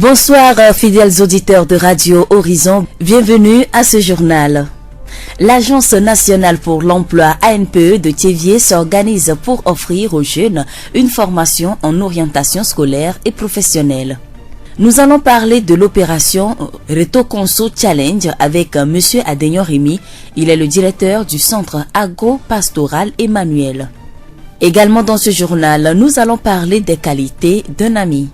Bonsoir fidèles auditeurs de Radio Horizon, bienvenue à ce journal. L'Agence nationale pour l'emploi ANPE de Thiévié s'organise pour offrir aux jeunes une formation en orientation scolaire et professionnelle. Nous allons parler de l'opération Reto Conso Challenge avec M. Adénion Rémy. Il est le directeur du centre agro-pastoral Emmanuel. Également dans ce journal, nous allons parler des qualités d'un ami.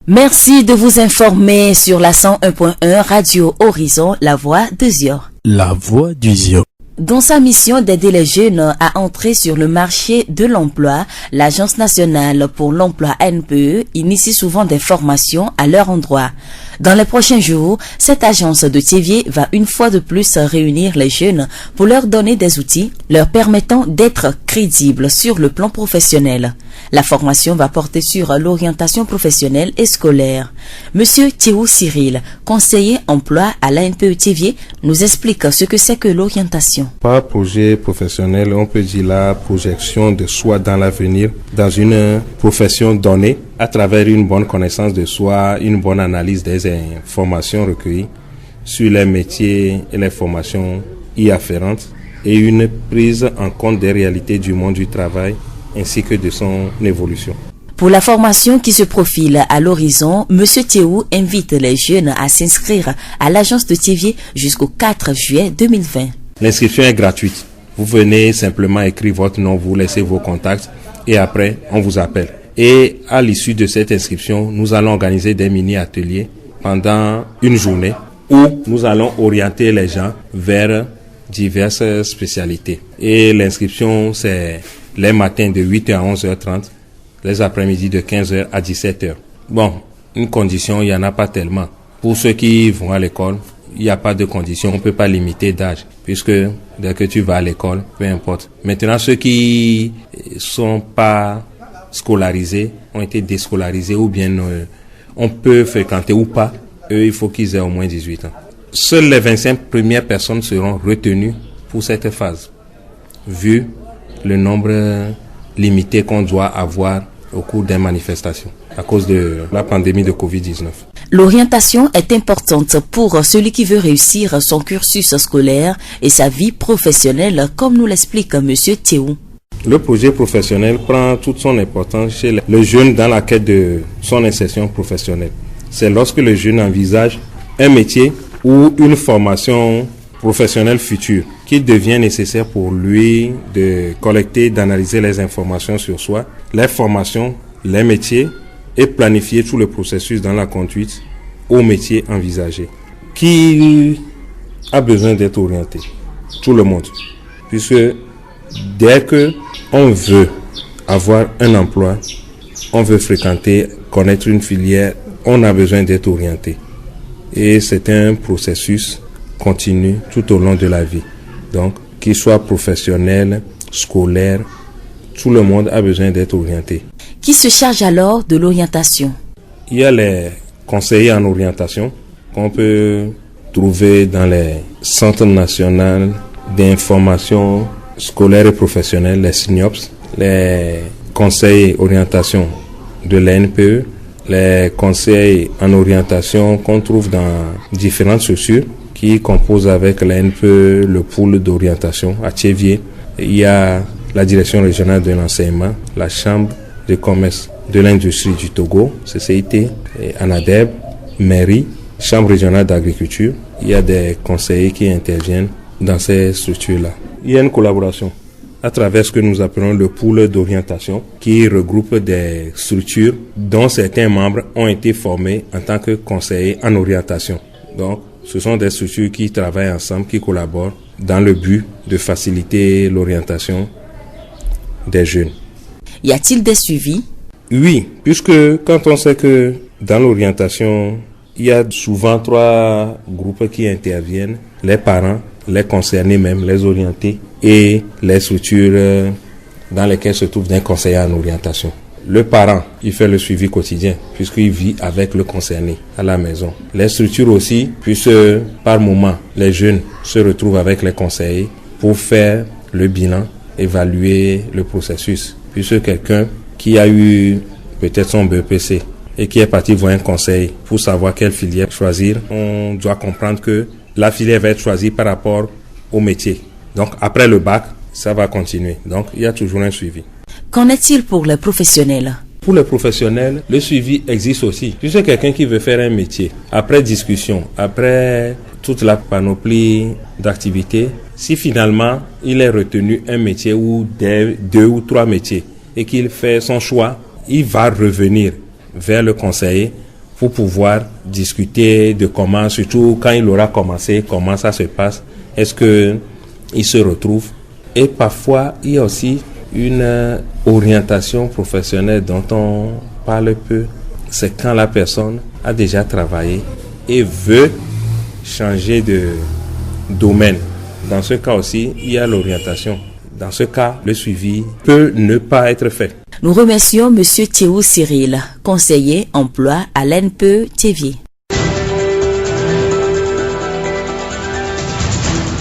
Merci de vous informer sur la 101.1 Radio Horizon, la voix de Zio. La voix du Zio. Dans sa mission d'aider les jeunes à entrer sur le marché de l'emploi, l'Agence nationale pour l'emploi ANPE initie souvent des formations à leur endroit. Dans les prochains jours, cette agence de Thiévié va une fois de plus réunir les jeunes pour leur donner des outils leur permettant d'être crédibles sur le plan professionnel. La formation va porter sur l'orientation professionnelle et scolaire. Monsieur Théo Cyril, conseiller emploi à l'ANPE Thiévié, nous explique ce que c'est que l'orientation. Par projet professionnel, on peut dire la projection de soi dans l'avenir, dans une profession donnée, à travers une bonne connaissance de soi, une bonne analyse des informations recueillies sur les métiers et les formations y afférentes et une prise en compte des réalités du monde du travail ainsi que de son évolution. Pour la formation qui se profile à l'horizon, M. Théou invite les jeunes à s'inscrire à l'agence de Thiévié jusqu'au 4 juillet 2020. L'inscription est gratuite. Vous venez simplement écrire votre nom, vous laissez vos contacts et après on vous appelle. Et à l'issue de cette inscription, nous allons organiser des mini-ateliers pendant une journée où nous allons orienter les gens vers diverses spécialités. Et l'inscription, c'est les matins de 8h à 11h30, les après-midi de 15h à 17h. Bon, une condition, il n'y en a pas tellement. Pour ceux qui vont à l'école, il n'y a pas de condition, on ne peut pas limiter d'âge, puisque dès que tu vas à l'école, peu importe. Maintenant, ceux qui sont pas scolarisés, ont été déscolarisés ou bien on peut fréquenter ou pas, eux, il faut qu'ils aient au moins 18 ans. Seules les 25 premières personnes seront retenues pour cette phase, vu le nombre limité qu'on doit avoir au cours des manifestations à cause de la pandémie de Covid-19. L'orientation est importante pour celui qui veut réussir son cursus scolaire et sa vie professionnelle, comme nous l'explique M. Théou. Le projet professionnel prend toute son importance chez le jeune dans la quête de son insertion professionnelle. C'est lorsque le jeune envisage un métier ou une formation professionnelle future qu'il devient nécessaire pour lui de collecter, d'analyser les informations sur soi, les formations, les métiers et planifier tout le processus dans la conduite au métier envisagé. Qui a besoin d'être orienté? Tout le monde. Puisque dès que on veut avoir un emploi, on veut fréquenter, connaître une filière, on a besoin d'être orienté. Et c'est un processus continu tout au long de la vie. Donc, qu'il soit professionnel, scolaire, tout le monde a besoin d'être orienté. Qui se charge alors de l'orientation? Il y a les conseillers en orientation qu'on peut trouver dans les centres nationaux d'information scolaire et professionnelle, les SNIOPS, les conseils orientation de l'ANPE, les conseils en orientation qu'on trouve dans différentes structures qui composent avec l'ANPE le pôle d'orientation à Thiévié. Il y a la direction régionale de l'enseignement, la chambre de commerce de l'industrie du Togo, CCIT, ANADEB, mairie, chambre régionale d'agriculture. Il y a des conseillers qui interviennent dans ces structures-là. Il y a une collaboration à travers ce que nous appelons le pôle d'orientation qui regroupe des structures dont certains membres ont été formés en tant que conseillers en orientation. Donc, ce sont des structures qui travaillent ensemble, qui collaborent dans le but de faciliter l'orientation des jeunes. Y a-t-il des suivis? Oui, puisque quand on sait que dans l'orientation, il y a souvent 3 groupes qui interviennent, les parents, les concernés même, les orientés et les structures dans lesquelles se trouve un conseiller en orientation. Le parent, il fait le suivi quotidien puisqu'il vit avec le concerné à la maison. Les structures aussi, puisque par moment, les jeunes se retrouvent avec les conseillers pour faire le bilan évaluer le processus. Puisque quelqu'un qui a eu peut-être son BEPC et qui est parti voir un conseil pour savoir quelle filière choisir, on doit comprendre que la filière va être choisie par rapport au métier. Donc après le bac, ça va continuer. Donc il y a toujours un suivi. Qu'en est-il pour les professionnels? Pour les professionnels, le suivi existe aussi. Puisque quelqu'un qui veut faire un métier, après discussion, après toute la panoplie d'activités, si finalement il est retenu un métier ou deux ou trois métiers et qu'il fait son choix, il va revenir vers le conseiller pour pouvoir discuter de comment, surtout quand il aura commencé, comment ça se passe, est-ce qu'il se retrouve. Et parfois, il y a aussi une orientation professionnelle dont on parle peu. C'est quand la personne a déjà travaillé et veut changer de domaine. Dans ce cas aussi, il y a l'orientation. Dans ce cas, le suivi peut ne pas être fait. Nous remercions M. Théo Cyril, conseiller emploi à l'ANPE Thiéviers.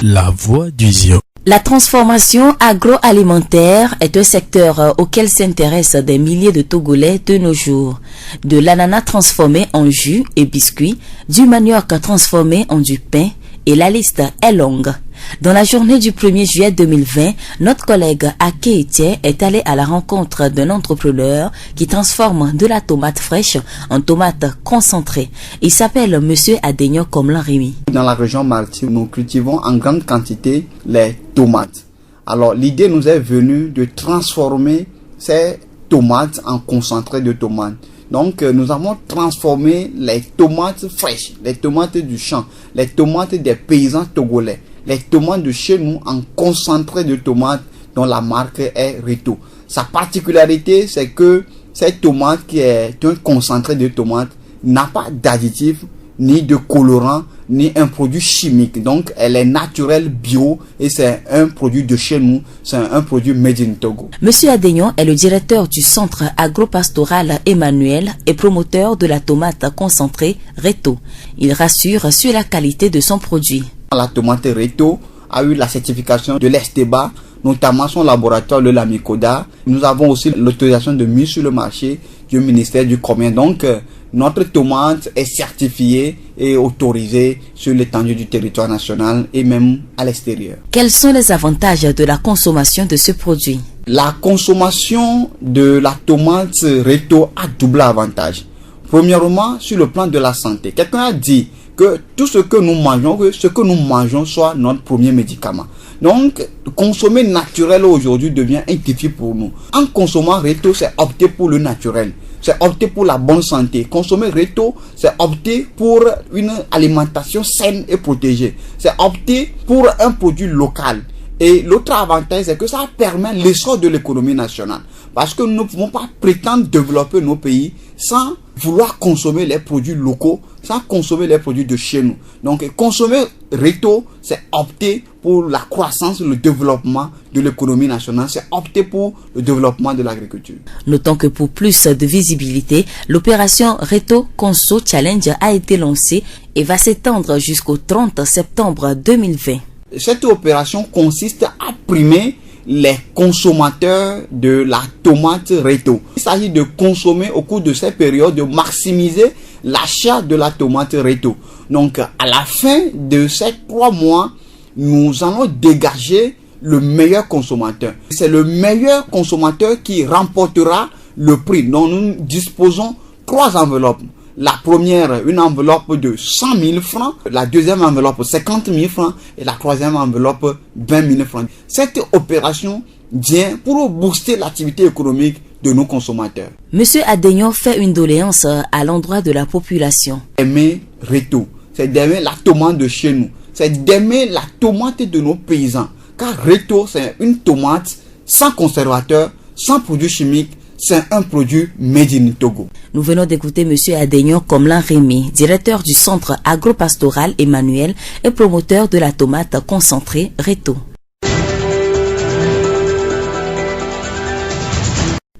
La voix du Zion. La transformation agroalimentaire est un secteur auquel s'intéressent des milliers de Togolais de nos jours. De l'ananas transformé en jus et biscuits, du manioc transformé en du pain, et la liste est longue. Dans la journée du 1er juillet 2020, notre collègue Ake Etier est allé à la rencontre d'un entrepreneur qui transforme de la tomate fraîche en tomate concentrée. Il s'appelle Monsieur Adegno Komlan-Rémy. Dans la région maritime, nous cultivons en grande quantité les tomates. Alors l'idée nous est venue de transformer ces tomates en concentré de tomates. Donc nous avons transformé les tomates fraîches, les tomates du champ, les tomates des paysans togolais, les tomates de chez nous en concentré de tomates dont la marque est Reto. Sa particularité, c'est que cette tomate qui est un concentré de tomates n'a pas d'additifs, ni de colorant, ni un produit chimique. Donc elle est naturelle, bio, et c'est un produit de chez nous, c'est un produit made in Togo. Monsieur Adegnon est le directeur du centre agropastoral Emmanuel et promoteur de la tomate concentrée Reto. Il rassure sur la qualité de son produit. La tomate Reto a eu la certification de l'Esteba, notamment son laboratoire de la Mikoda. Nous avons aussi l'autorisation de mise sur le marché du ministère du Commerce. Donc notre tomate est certifiée et autorisée sur l'étendue du territoire national et même à l'extérieur. Quels sont les avantages de la consommation de ce produit? La consommation de la tomate Reto a double avantage. Premièrement, sur le plan de la santé. Quelqu'un a dit que tout ce que nous mangeons, que ce que nous mangeons soit notre premier médicament. Donc, consommer naturel aujourd'hui devient un défi pour nous. En consommant Reto, c'est opter pour le naturel. C'est opter pour la bonne santé. Consommer Reto, c'est opter pour une alimentation saine et protégée. C'est opter pour un produit local. Et l'autre avantage, c'est que ça permet l'essor de l'économie nationale. Parce que nous ne pouvons pas prétendre développer nos pays sans vouloir consommer les produits locaux, sans consommer les produits de chez nous. Donc, consommer Reto, c'est opter pour la croissance, le développement de l'économie nationale, c'est opter pour le développement de l'agriculture. Notons que pour plus de visibilité, l'opération Reto Conso Challenge a été lancée et va s'étendre jusqu'au 30 septembre 2020. Cette opération consiste à primer les consommateurs de la tomate Reto. Il s'agit de consommer au cours de cette période, de maximiser l'achat de la tomate Reto. Donc, à la fin de ces 3 mois, nous allons dégager le meilleur consommateur. C'est le meilleur consommateur qui remportera le prix. Donc, nous disposons 3 enveloppes. La première, une enveloppe de 100 000 francs. La deuxième enveloppe, 50 000 francs. Et la troisième enveloppe, 20 000 francs. Cette opération vient pour booster l'activité économique de nos consommateurs. Monsieur Adegnon fait une doléance à l'endroit de la population. Aimer Reto, c'est d'aimer la tomate de chez nous. C'est d'aimer la tomate de nos paysans. Car Reto, c'est une tomate sans conservateur, sans produits chimiques. C'est un produit made in Togo. Nous venons d'écouter M. Adegnon Komlan-Rémy, directeur du centre agropastoral Emmanuel et promoteur de la tomate concentrée Reto.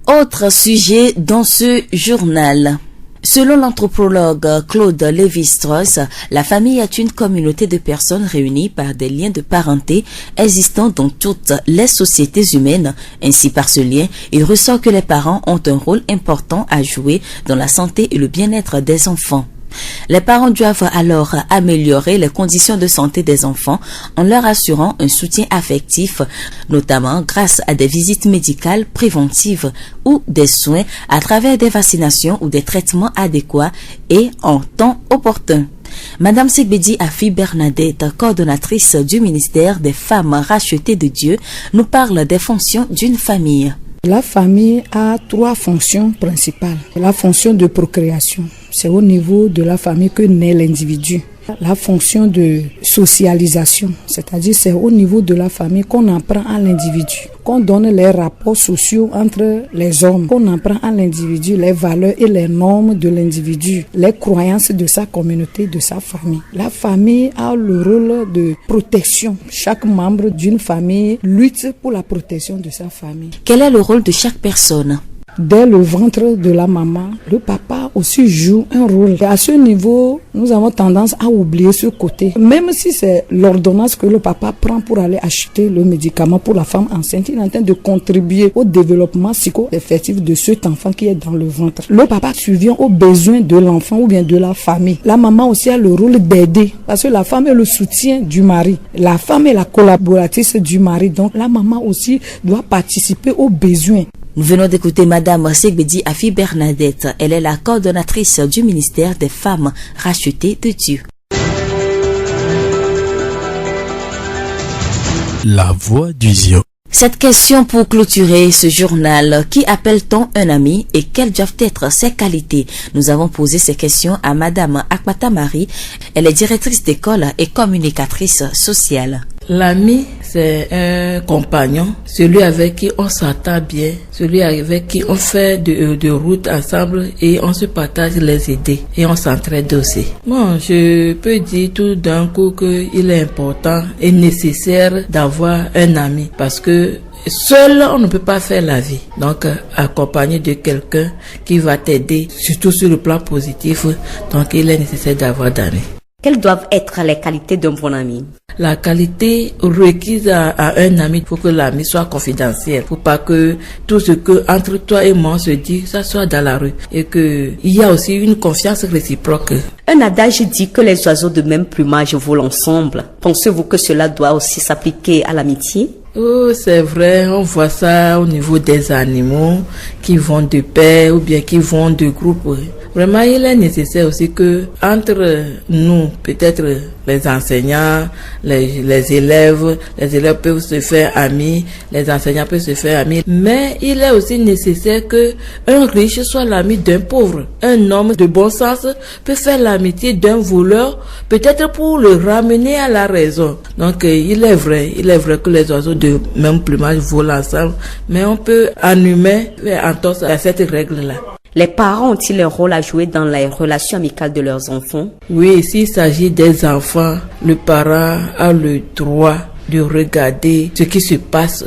Autre sujet dans ce journal. Selon l'anthropologue Claude Lévi-Strauss, la famille est une communauté de personnes réunies par des liens de parenté existant dans toutes les sociétés humaines. Ainsi, par ce lien, il ressort que les parents ont un rôle important à jouer dans la santé et le bien-être des enfants. Les parents doivent alors améliorer les conditions de santé des enfants en leur assurant un soutien affectif, notamment grâce à des visites médicales préventives ou des soins à travers des vaccinations ou des traitements adéquats et en temps opportun. Madame Segbedi Afi Bernadette, coordonnatrice du ministère des Femmes rachetées de Dieu, nous parle des fonctions d'une famille. La famille a 3 fonctions principales. La fonction de procréation, c'est au niveau de la famille que naît l'individu. La fonction de socialisation, c'est-à-dire c'est au niveau de la famille qu'on apprend à l'individu, qu'on donne les rapports sociaux entre les hommes, qu'on apprend à l'individu les valeurs et les normes de l'individu, les croyances de sa communauté, de sa famille. La famille a le rôle de protection. Chaque membre d'une famille lutte pour la protection de sa famille. Quel est le rôle de chaque personne? Dès le ventre de la maman, le papa aussi joue un rôle. Et à ce niveau, nous avons tendance à oublier ce côté. Même si c'est l'ordonnance que le papa prend pour aller acheter le médicament pour la femme enceinte, il est en train de contribuer au développement psycho-affectif de cet enfant qui est dans le ventre. Le papa survient aux besoins de l'enfant ou bien de la famille. La maman aussi a le rôle d'aider parce que la femme est le soutien du mari. La femme est la collaboratrice du mari. Donc la maman aussi doit participer aux besoins. Nous venons d'écouter Madame Segbedi Afi Bernadette. Elle est la coordonnatrice du ministère des Femmes rachetées de Dieu. La voix du Zion. Cette question pour clôturer ce journal, qui appelle-t-on un ami et quelles doivent être ses qualités? Nous avons posé ces questions à Madame Akpata Marie. Elle est directrice d'école et communicatrice sociale. L'ami, c'est un compagnon, celui avec qui on s'entend bien, celui avec qui on fait de route ensemble et on se partage les idées et on s'entraide aussi. Bon, je peux dire tout d'un coup qu'il est important et nécessaire d'avoir un ami parce que seul, on ne peut pas faire la vie. Donc, accompagné de quelqu'un qui va t'aider, surtout sur le plan positif, donc il est nécessaire d'avoir d'amis. Quelles doivent être les qualités d'un bon ami? La qualité requise à un ami, il faut que l'ami soit confidentiel. Il ne faut pas que tout ce que entre toi et moi se dit, ça soit dans la rue. Et qu'il y a aussi une confiance réciproque. Un adage dit que les oiseaux de même plumage volent ensemble. Pensez-vous que cela doit aussi s'appliquer à l'amitié? Oh, c'est vrai, on voit ça au niveau des animaux qui vont de pair ou bien qui vont de groupe. Vraiment, il est nécessaire aussi que entre nous, peut-être les enseignants, les élèves peuvent se faire amis, les enseignants peuvent se faire amis. Mais il est aussi nécessaire que un riche soit l'ami d'un pauvre. Un homme de bon sens peut faire l'amitié d'un voleur, peut-être pour le ramener à la raison. Donc, il est vrai que les oiseaux de même plumage volent ensemble, mais on peut en humain faire entorse à cette règle-là. Les parents ont-ils un rôle à jouer dans les relations amicales de leurs enfants? Oui, s'il s'agit des enfants, le parent a le droit de regarder ce qui se passe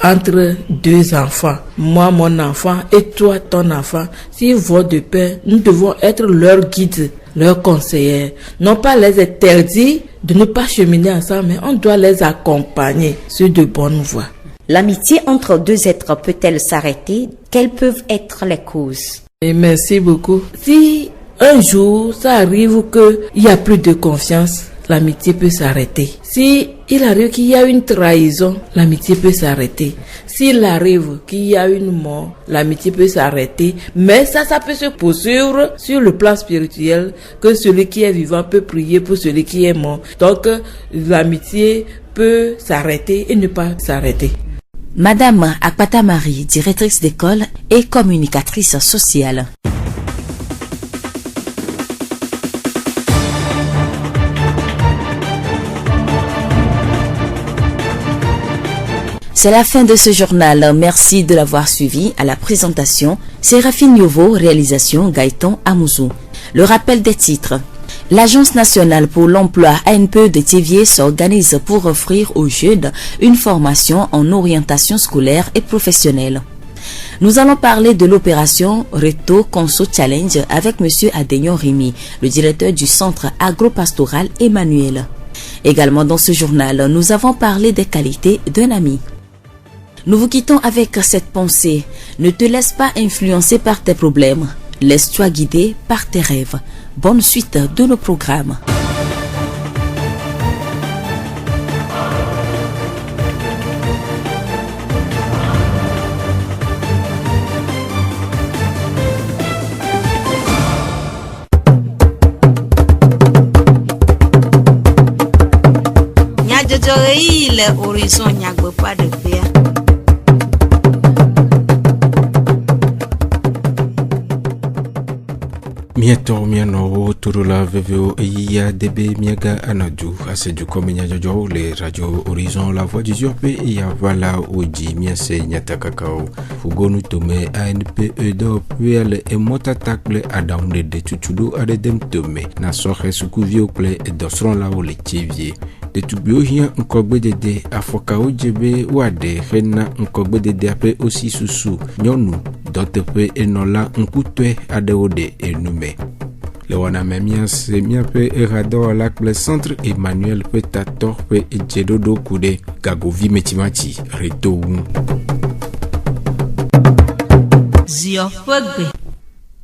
entre deux enfants. Moi, mon enfant, et toi, ton enfant. S'ils vont de pair, nous devons être leur guide, leur conseiller. Non pas les interdire de ne pas cheminer ensemble, mais on doit les accompagner sur de bonnes voies. L'amitié entre deux êtres peut-elle s'arrêter? Quelles peuvent être les causes? Et merci beaucoup. Si un jour ça arrive qu'il n'y a plus de confiance, l'amitié peut s'arrêter. Si il arrive qu'il y a une trahison, l'amitié peut s'arrêter. S'il arrive qu'il y a une mort, l'amitié peut s'arrêter. Mais ça peut se poursuivre sur le plan spirituel, que celui qui est vivant peut prier pour celui qui est mort. Donc l'amitié peut s'arrêter et ne pas s'arrêter. Madame Akpata Marie, directrice d'école et communicatrice sociale. C'est la fin de ce journal. Merci de l'avoir suivi. À la présentation, Séraphine Yovo, réalisation Gaëtan Amouzou. Le rappel des titres. L'Agence nationale pour l'emploi ANPE de Thiévié s'organise pour offrir aux jeunes une formation en orientation scolaire et professionnelle. Nous allons parler de l'opération Reto Conso Challenge avec M. Adénion Rémy, le directeur du centre agropastoral Emmanuel. Également dans ce journal, nous avons parlé des qualités d'un ami. Nous vous quittons avec cette pensée. Ne te laisse pas influencer par tes problèmes. Laisse-toi guider par tes rêves. Bonne suite de nos programmes. Le horizon nyagbe pas de faire. Miato miano turula veveo iya debe miaga anadu asedu komenya jojo le radio Horizon la voix du Ziorpe ya vala oji miase nyata kakao fugonu tome ANPE do puel e mota takle adaunde de tutudu adedem tome na sohe sukuvio ple e dosron la o le chevie de tubio hia nkogbe dede afoka ojebe wade hena nkogbe dede ape osi susu nyonu dotepe enola nkutwe adeode enume le wana memia se miape erado la le centre Emmanuel Petator pe ejedodo kude gagovi metimachi reto Ziofogbe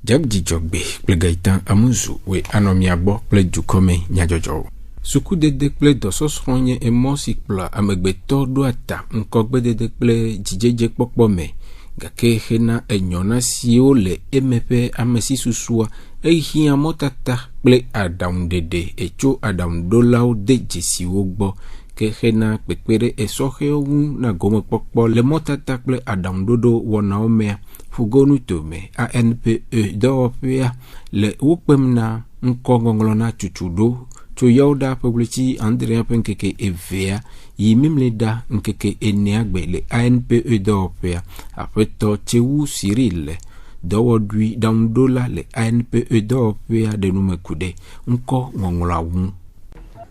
jagji jogbe plegaitan amuzu we anomiabo ple jukome nyajojo suku dede kple dɔsɔsrɔ̃nye emosi kplɔ amegbetɔ ɖo ata ŋkɔgbe dede kple dzidzedze kpɔkpɔ me gake hena enyɔna siwo le emeƒe amesi susua ehia mɔtata kple aɖaŋuɖeɖe etso aɖaŋuɖolawo de dzesiwo gbɔ ke hena kpekpe ɖe esɔxewo ŋu na gomekpɔkpɔ le mɔtata kple aɖaŋuɖoɖo wɔnawo mea fugonu tome ANPE dɔwɔƒea le wokpem na ŋkɔŋɔŋlɔ na tutuɖo tso yauda publici Andrea penkeke evea yi mimleda nkeke eneagbe le ANPE dɔwɔƒea aƒetɔ Tsewu Cyril dɔwɔɖui ɖaŋuɖola le ANPE dɔwɔƒea ɖe numekuɖe ŋkɔ ŋɔŋlɔawu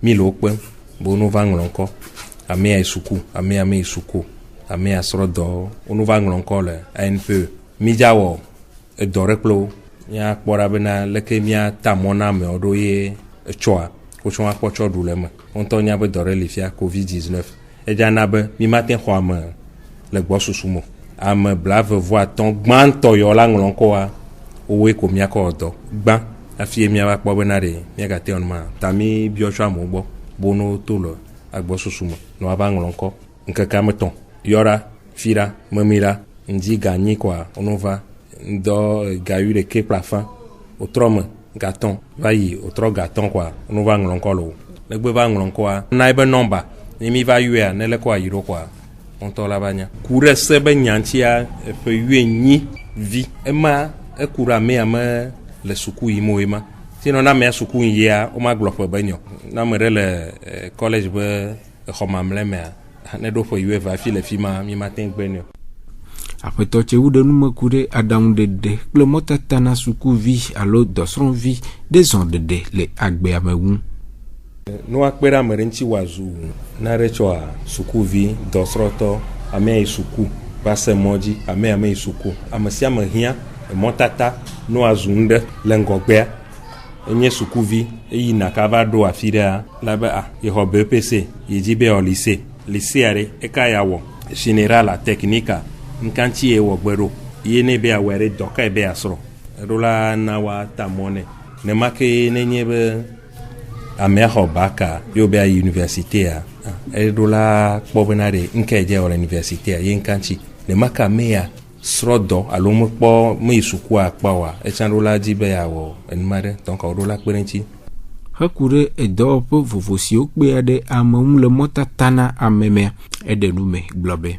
mi le wokpem bo no va ŋlɔ ŋkɔ amea yi suku amea me yi suku amea srɔ̃dɔ wo va ŋlɔ ŋkɔ le ANPE mi dza wɔ edɔ ɖe kple wo míakpɔ ɖa bena leke míata mɔ na amewo ɖo ye etsɔa wotsɔ akpɔtsɔ ɖu le me ŋutɔ nya be dɔ ɖe li fia COVID-19 edzana be mi mate xɔ ame le gbɔsusu me ame 25 gbãtɔ yɔ la ŋlɔ ŋkɔa wowoe ko míakɔ dɔ gbã afi míava kpɔ bena ɖe míagate wɔn ma ta mi biɔ tso amewo gbɔ bono to le agbɔsusu me ne woava ŋlɔ ŋkɔ ŋkeke ame 3 yɔra fi ɖa memi ɖa ŋdi ganyi kɔa wonova ŋdɔ gayu ɖeke kple afã wotrɔ me gatɔn va yi wotrɔ gatɔn kɔa no va ŋlɔ ŋkɔ le wo negbe va ŋlɔ ŋkɔa na ebe nɔmba ne mi va yɔa ne le kɔ ayi ɖo kɔa ŋutɔ la va nya ku ɖe se be nyantia eƒe 8 vi ema eku ɖe amea me le suku yi mo ema sinɔ na amea suku yia o ma gblɔ ƒe be nyɔ na me ɖe le college be exɔ mamlɛ mea ne ɖo ƒe 8 va fi le fi ma mi ma te gbe nyɔ aƒetɔ Tsewu ɖe numeku ɖe aɖaŋuɖeɖe kple mɔtata na sukuvi alo dɔsrɔ̃vi ɖe zɔɖeɖe le agbea me ŋu. No akpe ɖe ame ɖe ŋuti wòazu na ɖe tsɔa sukuvi dɔsrɔ̃tɔ amea yi suku va se mɔ dzi amea me yi suku ame sia ame hiã mɔtata no azu ŋu ɖe le ŋgɔgbea enye sukuvi eyina kava ɖo afi ɖea la be yexɔ BPC yi dzi be yɔ lisea ɖe eka ya wɔ général technica nkanti ye wɔ gbe ɖo ye ne be awɔ ɖe dɔ ka be asrɔ̃ eɖo la na wa ta mɔ ne ne ma ke ne nye be amea xɔ baka yo be ayi universitea eɖo la kpɔ bena ɖe nke dze wɔ le universitea ye nkanti ne ma ka mea srɔ̃ dɔ alo mekpɔ me yi sukua kpa wa etsa ɖo la dzi be awɔ enuma ɖe donc eɖo la kpe ɖe ŋuti heku ɖe edɔwɔƒe vovo siwo kpea ɖe ame ŋu le mɔtata na amemea eɖe nume gblɔ be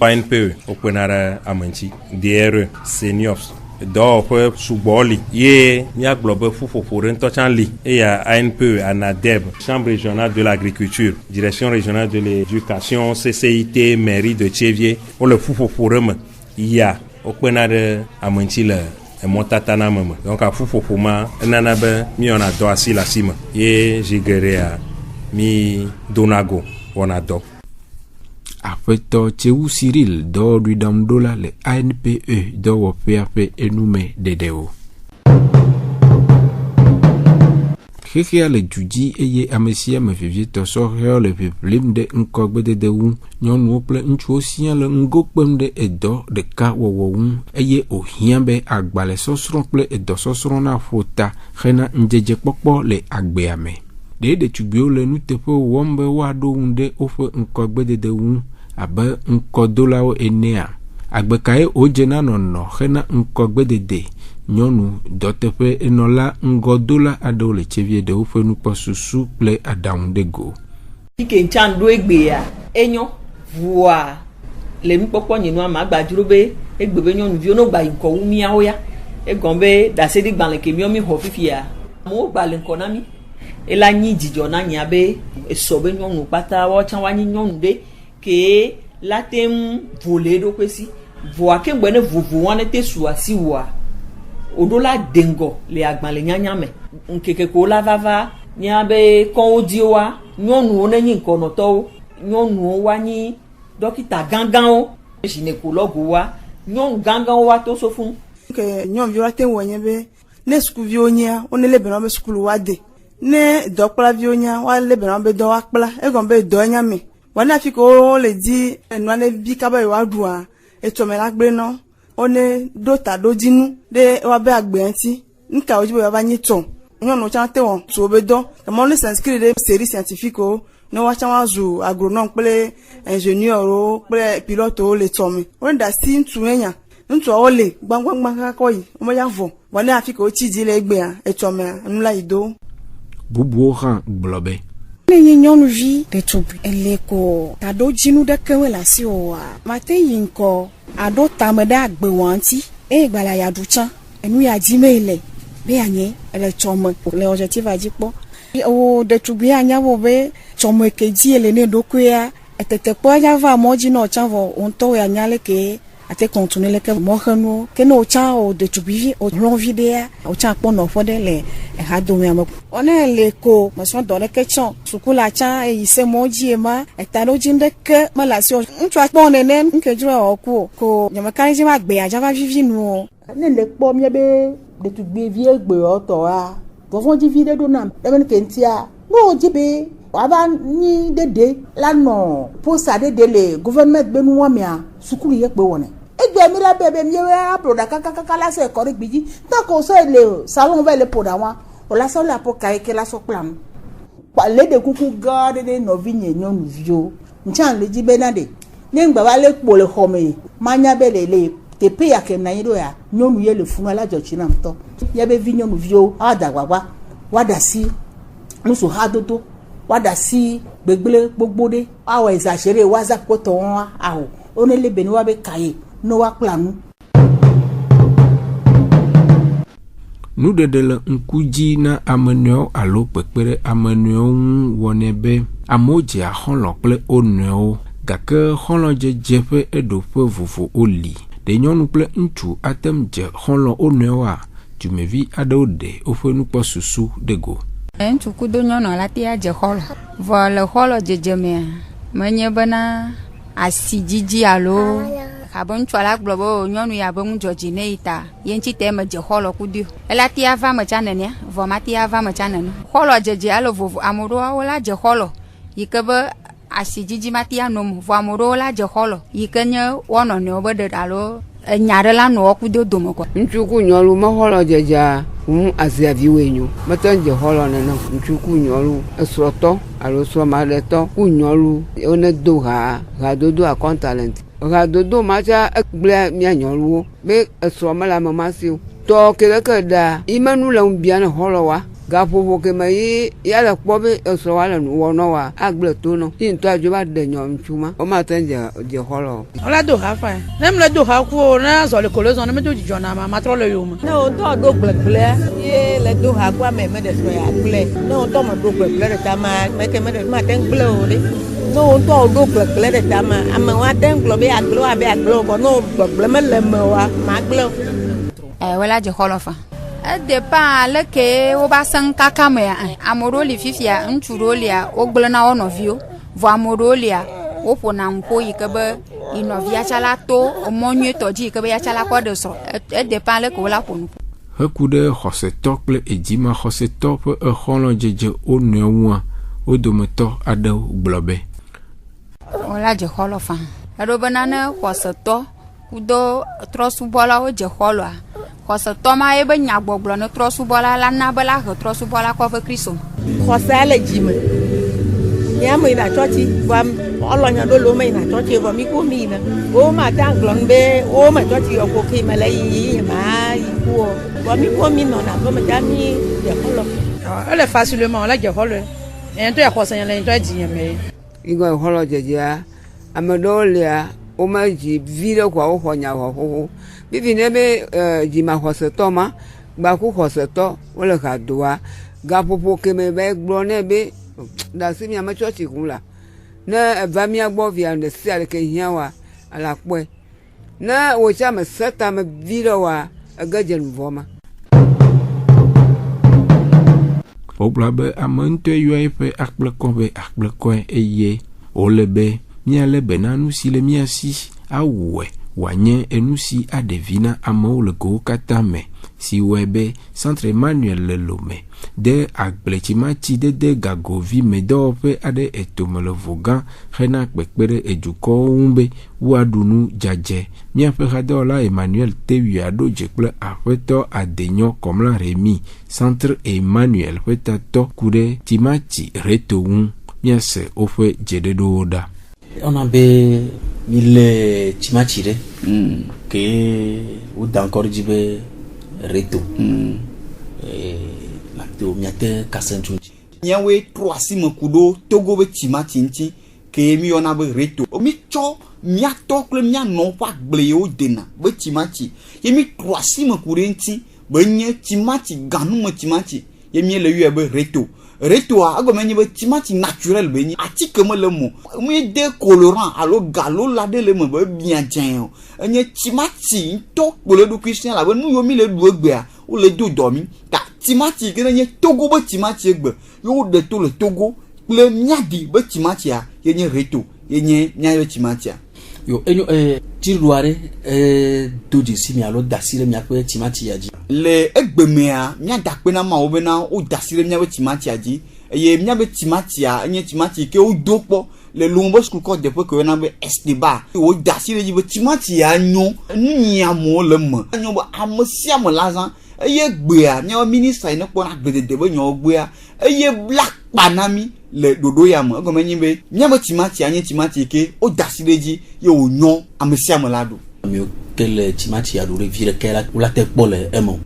ANPE wokpena ɖe ame ŋuti DRE seniors dɔwɔƒe sugbɔli ye míagblɔ be ƒuƒoƒo ɖe ŋutɔ tsã li eya ANPE ANADEB chambre régionale de l'agriculture direction régionale de l'éducation CCIT mairie de Tcheviers wole ƒuƒoƒo ɖe me ya wokpena ɖe ame ŋuti le emɔtata na me donc ƒuƒoƒo ma enana be míyɔna dɔ asi le asi me ye zi geɖea mi dona go wɔna dɔ Aƒetɔ Tsewu Cyril dɔwɔɖuɖamɖola le ANPE dɔwɔƒea ƒe enume ɖeɖewo. Xexea le du dzi eye ame sia ame vevietɔ sɔhɛwo le ʋiʋlim ɖe ŋkɔgbedede ŋu. Nyɔnuwo kple ŋutsuwo sia le ŋgo kpem ɖe edɔ ɖeka wɔwɔ ŋu eye wòhiã be agbalẽsɔsrɔ̃ kple edɔsɔsrɔ̃ naƒo ta hena ŋdzedzekpɔkpɔ le agbea me. Ɖetugbiwo le nuteƒewo wɔm be woaɖo ŋu ɖe woƒe ŋkɔgbedede ŋu abe ŋkɔdolawo enea. Agbekaye wodzena nɔnɔ hena ŋkɔgbedede. Nyɔnu dɔteƒe enɔla ŋgɔdola aɖewo le tsevie ɖewo ƒe nukpɔ susu kple aɖaŋu ɖe go. Ike ntsan ɖo egbea enyo vua le nukpɔkpɔ nye nua ma gbadzro be egbe be nyɔnuviwo no gba yi ŋkɔ wu miawo ya egɔm be daseɖi gbalẽ ke miɔ mi xɔ fifia amewo gba le ŋkɔ na mi ela nyi dzidzɔ na nya be esɔ be nyɔnu kpata woawo tsã woanyi nyɔnu ɖe ke la te ŋu vo le eɖokpe si voa ke gbe ne vovo wane te su asi woa oɖola dengɔ le agbalẽ nyanya me nkeke ko la vava nya be kɔwo diwoa nyɔnuwo ne nyi ŋkɔnɔtɔwo nyɔnuwo woanyi dɔkita gãgãwo zinekologowoa nyɔnu gãgãwo woato so fún. ke nyɔnuviwo ate ŋu wɔnye be ne sukuviwo nyia wone le bena be sukulu woade ne dɔkplaviwo nya woale bena be dɔ woakpla egɔm be dɔ nya me wɔne afi ke wole di enua ne bi kaba yewoaɖua etsɔme la gble nɔ one ɖo ta ɖo dzinu ɖe woabe agbe ŋuti nuka wodzi be woava nyi tɔ nyɔnuwo tsã te wɔ tso be dɔ kama wole s'inscrire ɖe série scientifiquewo ne woatsã woazu agronome kple ingénieurwo kple pilotewo le tɔme wone ɖe asi ŋutsu enya ŋutsuawo le gbagbagba kakɔ yi womeya vɔ vɔ ne afi ke wotsi dzi le egbea etsɔmea nu la yi do. Bubuwo hã gblɔ be ne nye nyɔnuvi ɖetugbi ele ko taɖo dzinu ɖeke le asi o wa mate yi ŋkɔ aɖo tame ɖe agbewoa ŋuti eye gbalẽ yaɖu tsã enu ya dzi me le be anye ele tsɔme le objectif dzi kpɔ o ɖetugbi anya bo be tsɔme ke dzi ele ne ɖokoea etete kpɔ ya va mɔ dzi na ɔtsã vɔ ŋutɔ ya nya le ke ate kɔntune le ke mɔxenuwo ke ne wotsã o ɖetugbivi o hlɔ̃vi ɖea wotsã kpɔ nɔƒe ɖe le ehadomea me one le ko mesɔ dɔ ɖeke tsɔ sukula tsã eyi se mɔ dzi ema etaɖodzi ɖeke mele asi o ŋutsua kpɔ nene nkedzro ewɔku o ko nyamekaɖedzi ma gbea dzava vivi nu o. Ne le kpɔ mie be ɖetugbivi egbewo tɔa vɔvɔdzivi ɖe ɖo nam ebe ne ke ŋutia ne wodzi be wava nyi ɖeɖe la nɔ posa ɖeɖe le gouvernement be nuwɔmea sukulu ye kpe wɔnɛ egbe mi la be mi apro da kaka la se kɔ ɖe gbedzi tant que so le salon va le poda wa o la so la po kai ke la so plan le de kuku ga de novi nye nyɔnuviwo ntsan le dzi be na de ne ngba va le kpo le xɔme manya be le teƒe ya ke na nyi ɖo ya nyɔnu ye le funu la dzɔtsi na ŋutɔ ya be vi nyɔnuviwo ada gbagba woada si nusu hadodo woada si gbegble gbogbo ɖe awɔ exagéré whatsapp ko tɔ wɔn awɔ one le be ne wa be kaye no wakpla nu. Nuɖeɖe le ŋkudzi na amenɔewo alo kpekpe ɖe amenɔewo ŋu wɔnɛ be amewo dzea xɔlɔ kple wo nɔewo gake xɔlɔdzedze ƒe eɖoƒe vovo woli. Ɖe nyɔnu kple ŋutsu atem dze xɔlɔ wo nɔewoa dumevi aɖewo ɖe woƒe nukpɔ susu ɖe go. Ŋutsu kudo nyɔnu la te adze xɔlɔ vɔ le xɔlɔ dzedzemea menye bena asi dzidzi alo abe ŋutsua la gblɔ be nyɔnu ya be ŋudzɔdzi ne yi ta ye ŋuti te me dze xɔlɔ kudo ela te ava me tsa nenea vɔ ma te ava me tsa nene xɔlɔ dzedze alo vovo ame ɖewo la dze xɔlɔ yi ke be asi dzidzi ma te anɔ vɔ ame ɖewo la dze xɔlɔ yi ke nye wɔnɔnɔwo be ɖeɖe alo enya ɖe la nɔ kudo dome kɔ. Ŋutsu ku nyɔnu me xɔlɔ dzedzea aziaviwoe nyo mete dze xɔlɔ nene ŋutsu ku nyɔnu esrɔ̃tɔ alo srɔ̃maɖetɔ ku nyɔnu wone do hadodo akɔntalent hadodo ma tsa egblẽ mia nyɔnuwo be esrɔ̃ me le ame ma si o tɔ ke leke ɖa imenu le ŋubia ne xɔlɔ wa gaƒoƒo ke me yi ya le kpɔ be esrɔ̃ wa le nu wɔ nɔ wa agblẽ to nɔ yi ŋutɔ adzo va ɖe nyɔnu ma wo ma te dze xɔlɔ. Wala do ha fa ne mle do ha ku ne zɔli kolo zɔ ne me do dzidzɔ na ma trɔ le yome. Ne o tɔ do gblegblea ye le do ha ku ame me de srɔ̃ ya gblẽ ne o tɔ me do gblegble ɖe ta ma me ke me de ma te gblẽ o ɖe ne o tɔ do gblegble ɖe ta ma ame wa te gblɔ be agblẽ wa be agblẽ o bɔ ne o gblegble me le me wa ma gblẽ o. Wala dze xɔlɔ fa. Edepa leke wo ba sen kaka me ame ɖewo li fifia ŋutsu ɖewo lia wo gblẽ na wo nɔviwo vɔ ame ɖewo lia wo ƒona ŋuƒo yi ke be inɔvia tsala to mɔ nyuietɔ dzi yi ke be ya tsala kɔ ɖe srɔ̃ edépend le ke wola ƒo nu. Heku ɖe xɔsetɔ kple edzima xɔsetɔ ƒe exɔlɔdzedze wo nɔewoa wo dometɔ aɖewo gblɔ be wola dze xɔlɔ fa eɖo bena ne xɔsetɔ kudo trɔsubɔlawo dze xɔlɔa xɔsetɔ ma ye be nyagbɔgblɔ ne trɔsubɔla la na be la he trɔsubɔla kɔ ve Kristo. Xɔse le dzime mía me yina tsɔtsi vɔ ɔlɔnya ɖo le wo me yina tsɔtsi vɔ mi ko mi yina wo ma ta gblɔ nu be wo me tsɔtsi yɔ ko ke me le yiyi ma yi ku o vɔ mi ko mi nɔna aƒe me ta mi dze xɔlɔ. Ele facilement la dze xɔlɔ eye ŋutɔ xɔse nya le ŋutɔ dzi me. Igɔ xɔlɔ dzedzea ame ɖewo lia wo me dzi vi ɖe koa wo xɔ nya xoxo bibi ne be dzima xɔsetɔ ma gbaku xɔsetɔ wole ha doa gaƒoƒo keme be gblɔ ne be dasi mi ame tsɔtsi kum la ne eva mia gbɔ via ne sia le ke hiã wa ala kpɔe ne wotsi ame seta me vi ɖe wa ege dze nu vɔ ma. Wogblɔ be ame ŋutɔ yɔe ƒe akplekɔ be akplekɔe eye wole be míalé be na nu si le mía si awɔe wòanye enu si aɖevi na amewo le gowo katã me si wɔe be Centre Emmanuel le Lome de agbletsimatsi dede gagovi me dɔwɔƒe aɖe etome le Vogã hena kpekpe ɖe edukɔwo ŋu be woaɖu nu dzadze. Míaƒe hadɔwɔla Emmanuel Tewia ɖo dze kple aƒetɔ Adenyɔ Kɔmla Remi Centre Emmanuel ƒe tatɔ ku ɖe timatsi reto ŋu. Míase woƒe dzeɖeɖowo ɖa. On a be mille timatire que ou d'encore dit be reto la to miate kasentunji nyawe 3 me kudo togo be timati nti ke mi ona be reto mi cho mia to kle mia no pa gble o dena be timati ye mi 3 me kudo nti be nye timati ganu me timati ye mi le yu be reto reto a go menye be timati naturel be ni ati ke me le mo mi de colorant alo galo la de le me be bien jen enye timati to gbole du christian la be nu yo mi le du egbe a o le do domi ta timati ke nye togo be timati egbe yo de to le togo ple miadi be timati a ye nye reto ye nye nya timati a yo enyo tiruare doji si mi alo dasire mi akwe timati aji le egbemea mia dakpe na ma wo be na o dasire mia be timati aji ye mia be timati a nye timati ke o dokpo le lumbo school ko de ko na be estiba o dasire ji be timati a nyo nya mo le mo nyo bo amosia mo lazan ye gbe a mia minister ina ko na gbedede be nyo gbe a ye black panami le dodo ya mo go menyi be mia be timati a nye timati ke o dasire ji ye o nyo amosia mo lado mi quel timati a dure vire kela la te pole emo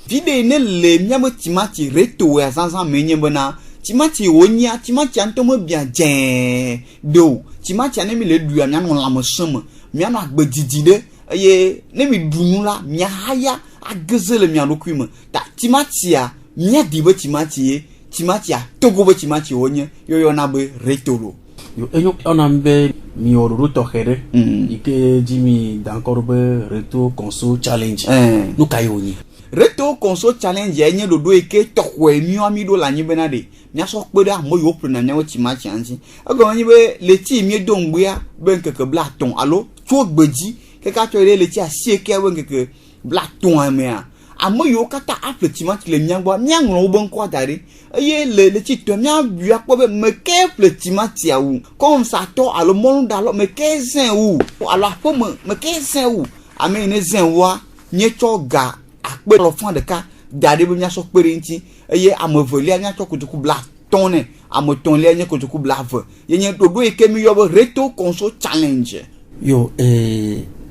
vide ne le miabe timati reto ya zanzan menye bana timati wonya timati antomo bien jen do timati ane mi le du ya mianu la mosome mianu agbedidide ye ne mi dunu la mia haya agezele mianu kwime ta timati a mia dibe timati a togo be timati wonya yo na be reto lo yo enyo ona mbe mi ororo to here ike jimi d'encore be reto conso challenge no kayoni reto conso challenge enye dodo ike tokwe mi ami do la nyibena de nya so kpe da mo yo prena nya timachi anzi ago nyi be leti mi do ngbuya ben keke bla ton alo to gbeji keka to le leti asie ke ben keke bla ton amea amo yo kata afle timachi le nyangbo nyangro bon kwa dare eye le leti to mia bua kpo be me ke fle timachi awu comme ça to alo mon dalo me ke zen wu alo apo me ke zen wu ame ne zen wa nye cho ga akpe lo fon de ka dade be nya so pere nti eye amoveli anya to kutuku bla tonne amotonle anya kutuku bla ve yenye dodo e kemi yo be reto conso challenge yo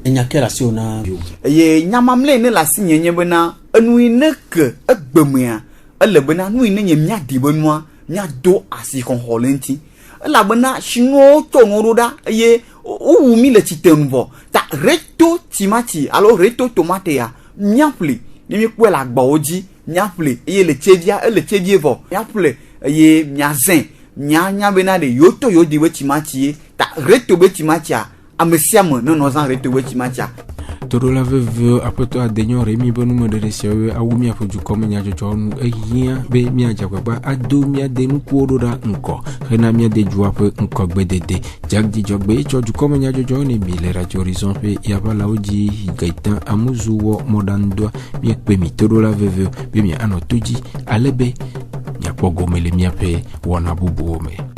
enya kera si ona ye nyamamle ne la si nyenye be na enu ne ke egbemea ele be na nu ne nye mia di be noa mia do asi kon holenti la be na shino to ngoroda ye o mi le titembo ta reto timati alo reto tomate ya miaple ni mi kwe la gba oji miaple ye le chedie vo miaple ye miazen nya be na de yoto yo di we timati ta reto be timati a amesiam no zan reto we timati a torola veve apeto adenyo remi bonu modere sewe awumi afuju komi nyajojo nu ehia be mi ajagbagba ado mi adenu kuododa nko hena mi ade juape nko gbedede jagdi jogbe choju komi nyajojo ni bile radio horizon pe yabala oji Gaitan Amuzu wo modandwa mi pe mi torola veve be mi anotoji alebe nyapogo mele mi ape wana bubu ome